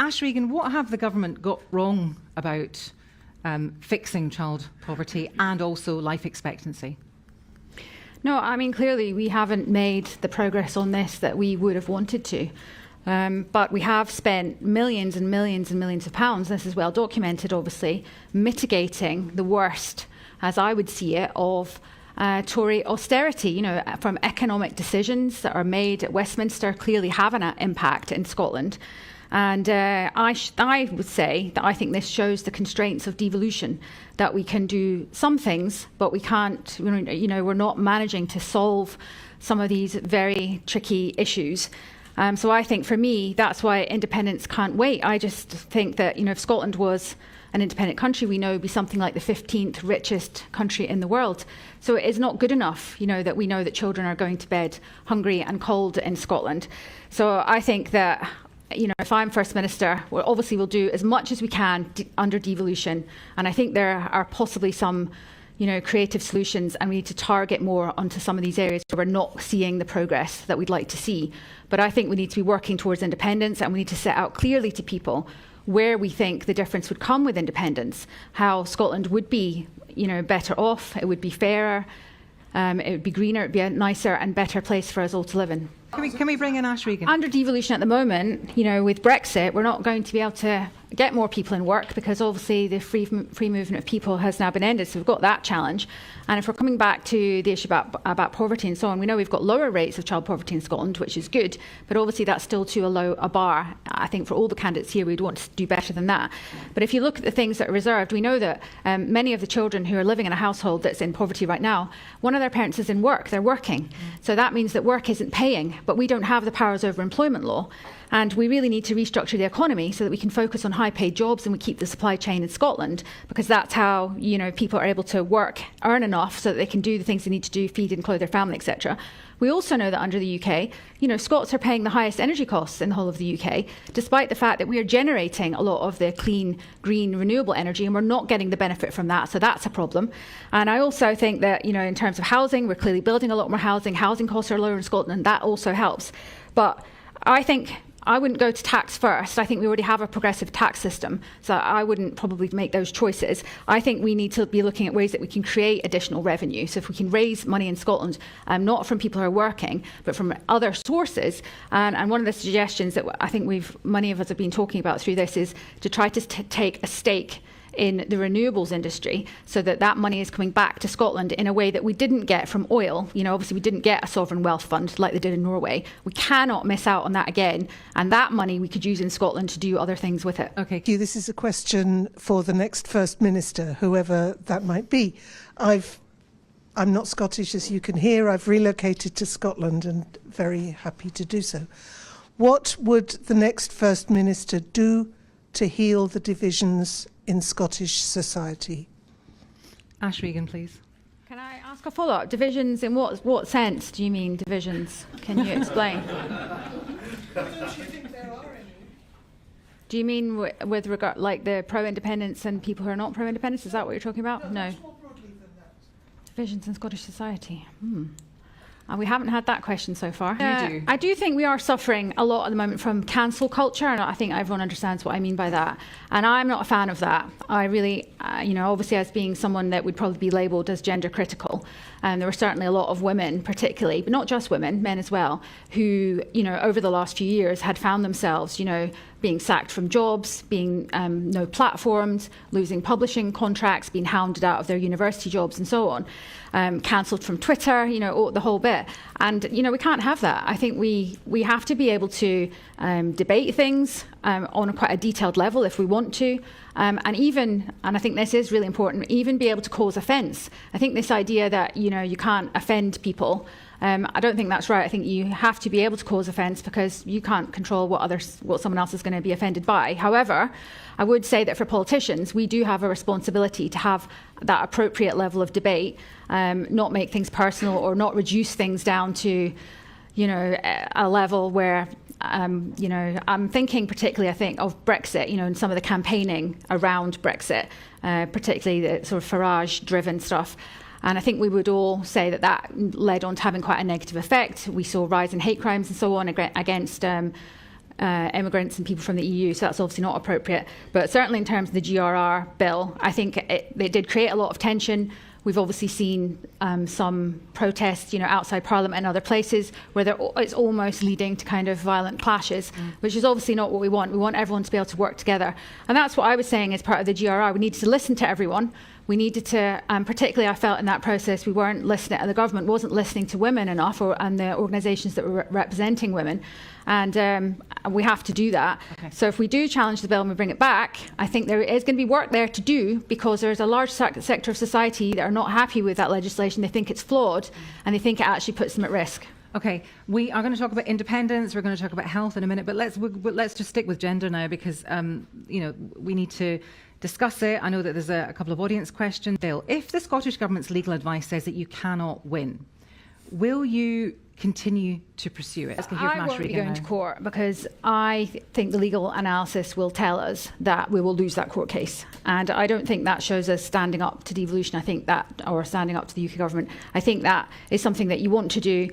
Ash Regan, what have the government got wrong about fixing child poverty and also life expectancy? No, I mean, clearly we haven't made the progress on this that we would have wanted to. But we have spent millions and millions and millions of pounds, this is well documented obviously, mitigating the worst, as I would see it, of Tory austerity, from economic decisions that are made at Westminster clearly have an impact in Scotland. And I would say that I think this shows the constraints of devolution, that we can do some things, but we can't, we're not managing to solve some of these very tricky issues. So I think for me, that's why independence can't wait. I just think that, if Scotland was an independent country, we know it would be something like the 15th richest country in the world. So it is not good enough, that we know that children are going to bed hungry and cold in Scotland. So I think that, if I'm First Minister, we'll do as much as we can under devolution. And I think there are possibly some, creative solutions, and we need to target more onto some of these areas where we're not seeing the progress that we'd like to see. But I think we need to be working towards independence, and we need to set out clearly to people where we think the difference would come with independence, how Scotland would be, better off, it would be fairer, it would be greener, it would be a nicer and better place for us all to live in. Can we bring in Ash Regan? Under devolution at the moment, with Brexit, we're not going to be able to get more people in work because obviously the free movement of people has now been ended. So we've got that challenge. And if we're coming back to the issue about poverty and so on, we know we've got lower rates of child poverty in Scotland, which is good, but obviously that's still too low a bar. I think for all the candidates here, we'd want to do better than that. But if you look at the things that are reserved, we know that many of the children who are living in a household that's in poverty right now, one of their parents is in work, they're working. So that means that work isn't paying, but we don't have the powers over employment law. And we really need to restructure the economy so that we can focus on high-paid jobs and we keep the supply chain in Scotland, because that's how people are able to work, earn enough so that they can do the things they need to do, feed and clothe their family, etc. We also know that under the UK, Scots are paying the highest energy costs in the whole of the UK, despite the fact that we are generating a lot of the clean, green, renewable energy, and we're not getting the benefit from that. So that's a problem. And I also think that, in terms of housing, we're clearly building a lot more housing. Housing costs are lower in Scotland, and that also helps. But I think I wouldn't go to tax first. I think we already have a progressive tax system, so I wouldn't probably make those choices. I think we need to be looking at ways that we can create additional revenue. So if we can raise money in Scotland, not from people who are working, but from other sources. And one of the suggestions that I think many of us have been talking about through this is to try to take a stake in the renewables industry so that money is coming back to Scotland in a way that we didn't get from oil. Obviously we didn't get a sovereign wealth fund like they did in Norway. We cannot miss out on that again. And that money we could use in Scotland to do other things with it. Okay. This is a question for the next First Minister, whoever that might be. I'm not Scottish, as you can hear. I've relocated to Scotland and very happy to do so. What would the next First Minister do to heal the divisions in Scottish society? Ash Regan, please. Can I ask a follow-up? Divisions in what sense do you mean divisions? Can you explain? Don't you think there are any? Do you mean with regard, like the pro-independence and people who are not pro-independence? Is that what you're talking about? No. Much more broadly than that. Divisions in Scottish society. And we haven't had that question so far. You do. I do think we are suffering a lot at the moment from cancel culture, and I think everyone understands what I mean by that. And I'm not a fan of that. I really, obviously as being someone that would probably be labelled as gender critical, and there were certainly a lot of women particularly, but not just women, men as well, who, over the last few years had found themselves, being sacked from jobs, being no platforms, losing publishing contracts, being hounded out of their university jobs and so on, cancelled from Twitter, the whole bit. And, we can't have that. I think we have to be able to debate things on quite a detailed level if we want to. And I think this is really important, even be able to cause offence. I think this idea that, you can't offend people, I don't think that's right. I think you have to be able to cause offence because you can't control what someone else is going to be offended by. However, I would say that for politicians, we do have a responsibility to have that appropriate level of debate, not make things personal or not reduce things down to, a level where, I'm thinking particularly, I think, of Brexit, and some of the campaigning around Brexit, particularly the sort of Farage-driven stuff. And I think we would all say that led on to having quite a negative effect. We saw a rise in hate crimes and so on against immigrants and people from the EU, so that's obviously not appropriate. But certainly in terms of the GRR bill, I think it did create a lot of tension. We've obviously seen some protests, outside Parliament and other places where it's almost leading to kind of violent clashes, which is obviously not what we want. We want everyone to be able to work together. And that's what I was saying as part of the GRR. We needed to listen to everyone. We needed to, particularly I felt in that process, we weren't listening, the government wasn't listening to women enough, and the organisations that were representing women. And we have to do that. Okay. So if we do challenge the bill and we bring it back, I think there is going to be work there to do, because there's a large sector of society that are not happy with that legislation. They think it's flawed and they think it actually puts them at risk. Okay, we are going to talk about independence. We're going to talk about health in a minute, but let's just stick with gender now, because we need to discuss it. I know that there's a couple of audience questions. Bill, if the Scottish Government's legal advice says that you cannot win, will you continue to pursue it? I won't be going to court, because I think the legal analysis will tell us that we will lose that court case. And I don't think that shows us standing up to devolution. I think that, or standing up to the UK government, I think that is something that you want to do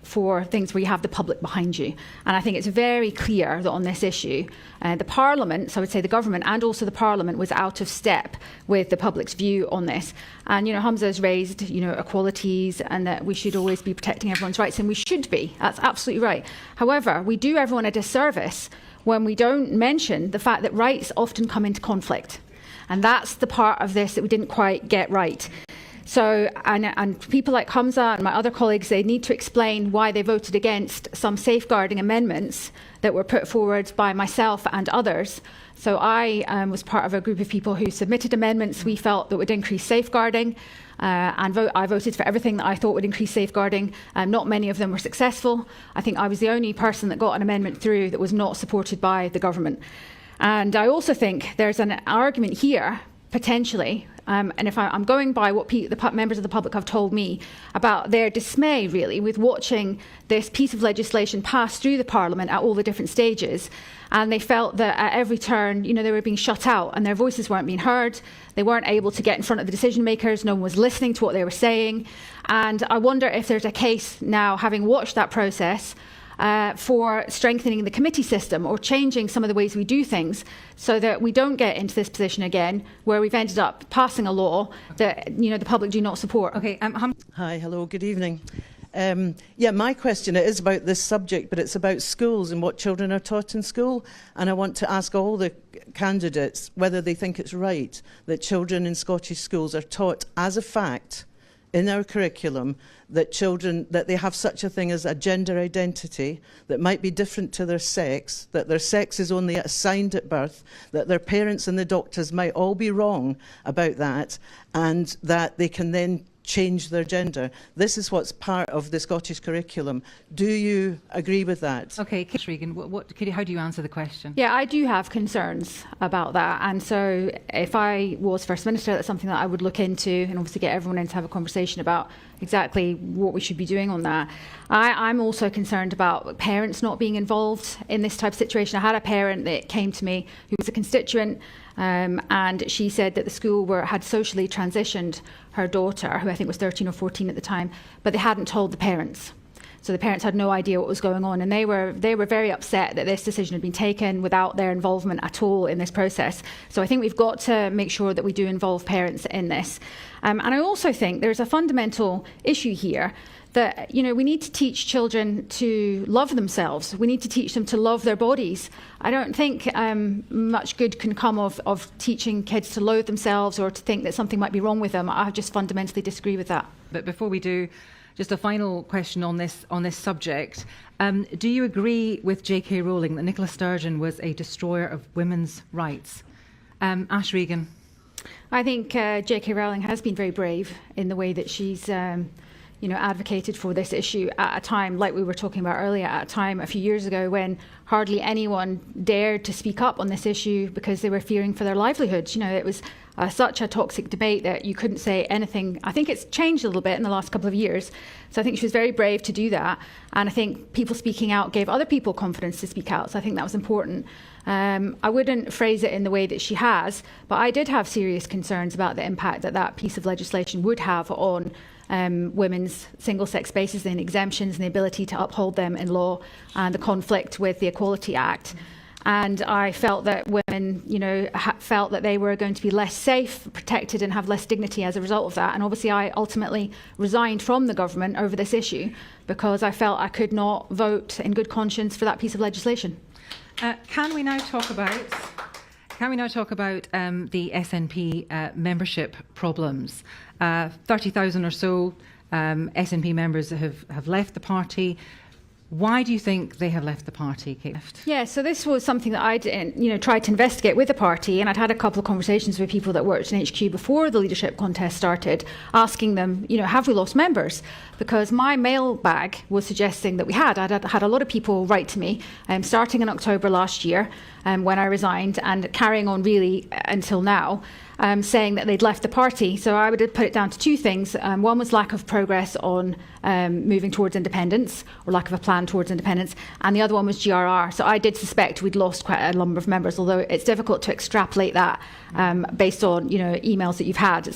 for things where you have the public behind you. And I think it's very clear that on this issue, the Parliament, so I would say the government and also the Parliament, was out of step with the public's view on this. And, Humza has raised, equalities, and that we should always be protecting everyone's rights, and we should be. That's absolutely right. However, we do everyone a disservice when we don't mention the fact that rights often come into conflict. And that's the part of this that we didn't quite get right. So, and people like Humza and my other colleagues, they need to explain why they voted against some safeguarding amendments that were put forward by myself and others. So I was part of a group of people who submitted amendments we felt that would increase safeguarding. I voted for everything that I thought would increase safeguarding. Not many of them were successful. I think I was the only person that got an amendment through that was not supported by the government. And I also think there's an argument here, potentially, and if I'm going by what the members of the public have told me about their dismay, really, with watching this piece of legislation pass through the Parliament at all the different stages, and they felt that at every turn, they were being shut out and their voices weren't being heard. They weren't able to get in front of the decision makers. No one was listening to what they were saying. And I wonder if there's a case now, having watched that process, for strengthening the committee system or changing some of the ways we do things, so that we don't get into this position again where we've ended up passing a law that the public do not support. Okay. Hi, hello, good evening. My question, it is about this subject, but it's about schools and what children are taught in school. And I want to ask all the candidates whether they think it's right that children in Scottish schools are taught as a fact in our curriculum that they have such a thing as a gender identity that might be different to their sex, that their sex is only assigned at birth, that their parents and the doctors might all be wrong about that, and that they can then change their gender. This is what's part of the Scottish curriculum. Do you agree with that? Okay, Regan, how do you answer the question? Yeah, I do have concerns about that. And so if I was First Minister, that's something that I would look into, and obviously get everyone in to have a conversation about exactly what we should be doing on that. I'm also concerned about parents not being involved in this type of situation. I had a parent that came to me who was a constituent, and she said that the school had socially transitioned her daughter, who I think was 13 or 14 at the time, but they hadn't told the parents. So the parents had no idea what was going on, and they were very upset that this decision had been taken without their involvement at all in this process. So I think we've got to make sure that we do involve parents in this. And I also think there's a fundamental issue here that, we need to teach children to love themselves. We need to teach them to love their bodies. I don't think much good can come of teaching kids to loathe themselves or to think that something might be wrong with them. I just fundamentally disagree with that. But before we do, just a final question on this subject. Do you agree with J.K. Rowling that Nicola Sturgeon was a destroyer of women's rights? Ash Regan. I think J.K. Rowling has been very brave in the way that she's advocated for this issue at a time, like we were talking about earlier, at a time a few years ago when hardly anyone dared to speak up on this issue because they were fearing for their livelihoods. It was such a toxic debate that you couldn't say anything. I think it's changed a little bit in the last couple of years. So I think she was very brave to do that. And I think people speaking out gave other people confidence to speak out. So I think that was important. I wouldn't phrase it in the way that she has, but I did have serious concerns about the impact that piece of legislation would have on women's single-sex spaces and exemptions and the ability to uphold them in law and the conflict with the Equality Act. And I felt that women, felt that they were going to be less safe, protected, and have less dignity as a result of that. And obviously, I ultimately resigned from the government over this issue because I felt I could not vote in good conscience for that piece of legislation. Can we now talk about the SNP membership problems? 30,000 or so SNP members have left the party. Why do you think they have left the party, Kate? Yeah, so this was something that I tried to investigate with the party, and I'd had a couple of conversations with people that worked in HQ before the leadership contest started, asking them, have we lost members? Because my mailbag was suggesting that we had. I'd had a lot of people write to me, starting in October last year, when I resigned, and carrying on really until now, saying that they'd left the party. So I would put it down to two things. One was lack of progress on moving towards independence, or lack of a plan towards independence, and the other one was GRR. So I did suspect we'd lost quite a number of members, although it's difficult to extrapolate that based on emails that you've had.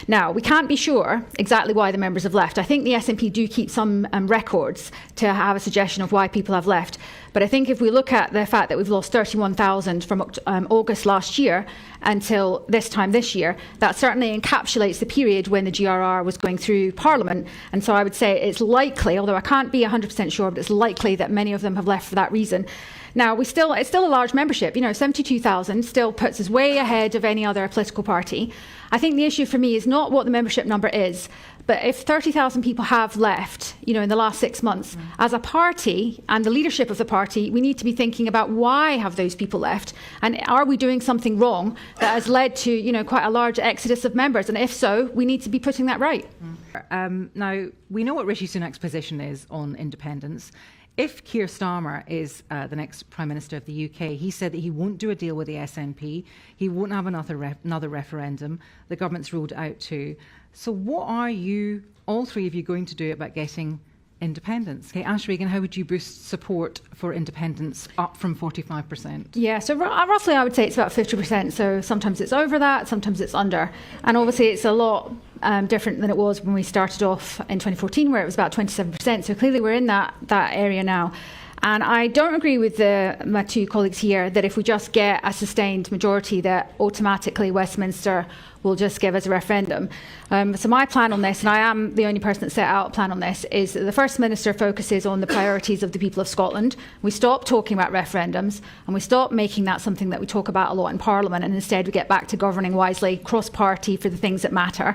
Now, we can't be sure exactly why the members have left. I think the SNP do keep some records to have a suggestion of why people have left. But I think if we look at the fact that we've lost 31,000 from August last year until this time this year, that certainly encapsulates the period when the GRR was going through Parliament. And so I would say it's likely, although I can't be 100% sure, but it's likely that many of them have left for that reason. Now, it's still a large membership. 72,000 still puts us way ahead of any other political party. I think the issue for me is not what the membership number is, but if 30,000 people have left, in the last 6 months, as a party and the leadership of the party, we need to be thinking about why have those people left, and are we doing something wrong that has led to, quite a large exodus of members? And if so, we need to be putting that right. Now, we know what Rishi Sunak's position is on independence. If Keir Starmer is the next Prime Minister of the UK, he said that he won't do a deal with the SNP. He won't have another referendum. The government's ruled out too. So what are you, all three of you, going to do about getting independence? Okay, Ash Regan, how would you boost support for independence up from 45%? Yeah, so roughly I would say it's about 50%. So sometimes it's over that, sometimes it's under. And obviously it's a lot different than it was when we started off in 2014, where it was about 27%. So clearly we're in that area now. And I don't agree with my two colleagues here that if we just get a sustained majority, that automatically Westminster will just give us a referendum. So my plan on this, and I am the only person that set out a plan on this, is that the First Minister focuses on the priorities of the people of Scotland. We stop talking about referendums, and we stop making that something that we talk about a lot in Parliament, and instead we get back to governing wisely, cross-party, for the things that matter.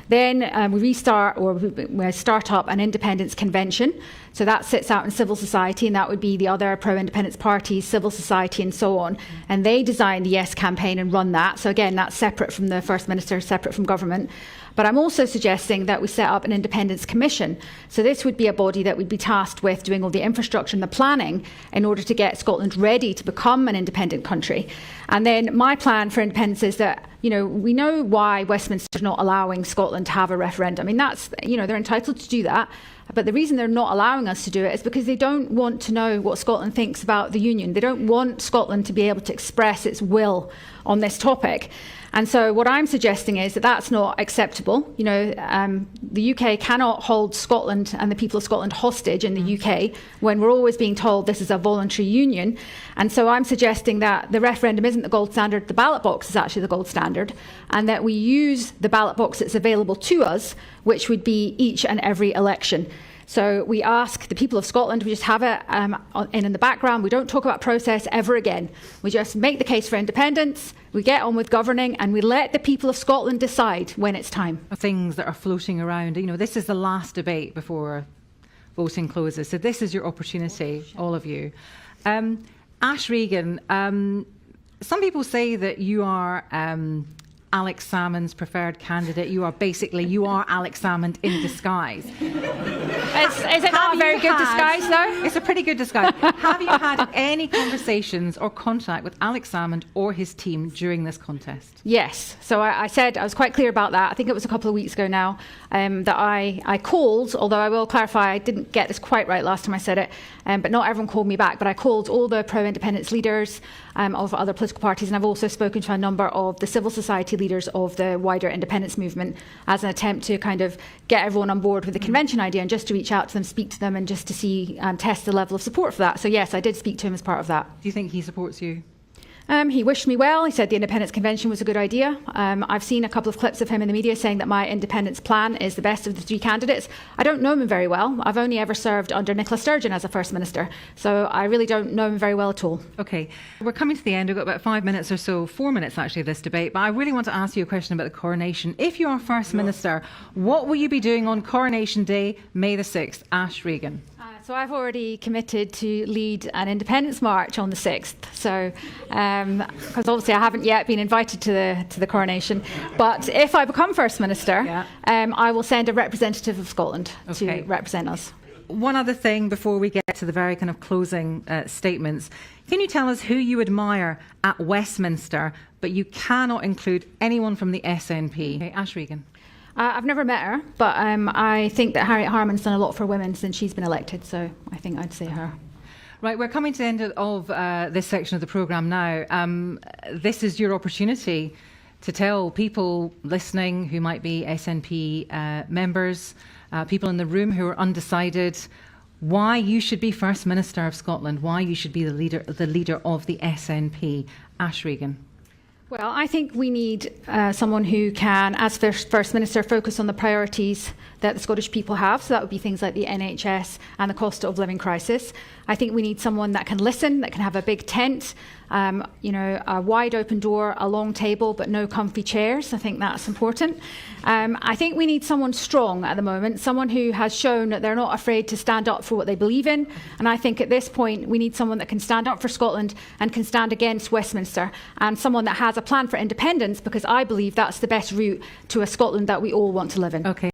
Then we start up an independence convention. So that sits out in civil society, and that would be the other pro-independence parties, civil society, and so on. And they design the Yes campaign and run that. So again, that's separate from the First Minister, separate from government. But I'm also suggesting that we set up an independence commission. So this would be a body that would be tasked with doing all the infrastructure and the planning in order to get Scotland ready to become an independent country. And then my plan for independence is that, we know why Westminster's not allowing Scotland to have a referendum. I mean, that's, they're entitled to do that. But the reason they're not allowing us to do it is because they don't want to know what Scotland thinks about the Union. They don't want Scotland to be able to express its will on this topic. And so what I'm suggesting is that that's not acceptable. The UK cannot hold Scotland and the people of Scotland hostage in the UK when we're always being told this is a voluntary union. And so I'm suggesting that the referendum isn't the gold standard, the ballot box is actually the gold standard, and that we use the ballot box that's available to us, which would be each and every election. So we ask the people of Scotland, we just have it in the background. We don't talk about process ever again. We just make the case for independence, we get on with governing, and we let the people of Scotland decide when it's time. Things that are floating around, this is the last debate before voting closes. So this is your opportunity, all of you. Ash Regan, some people say that you are Alex Salmond's preferred candidate. You are Alex Salmond in disguise. Is it not a very good disguise, though? It's a pretty good disguise. Have you had any conversations or contact with Alex Salmond or his team during this contest? Yes. So I said, I was quite clear about that. I think it was a couple of weeks ago now, that I called, although I will clarify, I didn't get this quite right last time I said it, but not everyone called me back, but I called all the pro-independence leaders of other political parties, and I've also spoken to a number of the civil society leaders of the wider independence movement as an attempt to kind of get everyone on board with the convention idea, and just to reach out to them, speak to them, and just to see, test the level of support for that. So yes, I did speak to him as part of that. Do you think he supports you? He wished me well. He said the independence convention was a good idea. I've seen a couple of clips of him in the media saying that my independence plan is the best of the three candidates. I don't know him very well. I've only ever served under Nicola Sturgeon as a First Minister, so I really don't know him very well at all. Okay, we're coming to the end. We've got about 5 minutes or so, 4 minutes actually, of this debate, but I really want to ask you a question about the coronation. If you are First Minister, what will you be doing on Coronation Day, May the 6th? Ash Regan. So I've already committed to lead an independence march on the 6th. So, because obviously I haven't yet been invited to the coronation. But if I become First Minister, I will send a representative of Scotland to represent us. One other thing before we get to the very kind of closing statements. Can you tell us who you admire at Westminster, but you cannot include anyone from the SNP? Okay, Ash Regan. I've never met her, but I think that Harriet Harman's done a lot for women since she's been elected, so I think I'd say her. Right, we're coming to the end of this section of the programme now. This is your opportunity to tell people listening who might be SNP members, people in the room who are undecided, why you should be First Minister of Scotland, why you should be the leader of the SNP. Ash Regan. Well, I think we need someone who can, as First Minister, focus on the priorities that the Scottish people have. So that would be things like the NHS and the cost of living crisis. I think we need someone that can listen, that can have a big tent, a wide open door, a long table, but no comfy chairs. I think that's important. I think we need someone strong at the moment, someone who has shown that they're not afraid to stand up for what they believe in. And I think at this point, we need someone that can stand up for Scotland and can stand against Westminster, and someone that has a plan for independence, because I believe that's the best route to a Scotland that we all want to live in. Okay.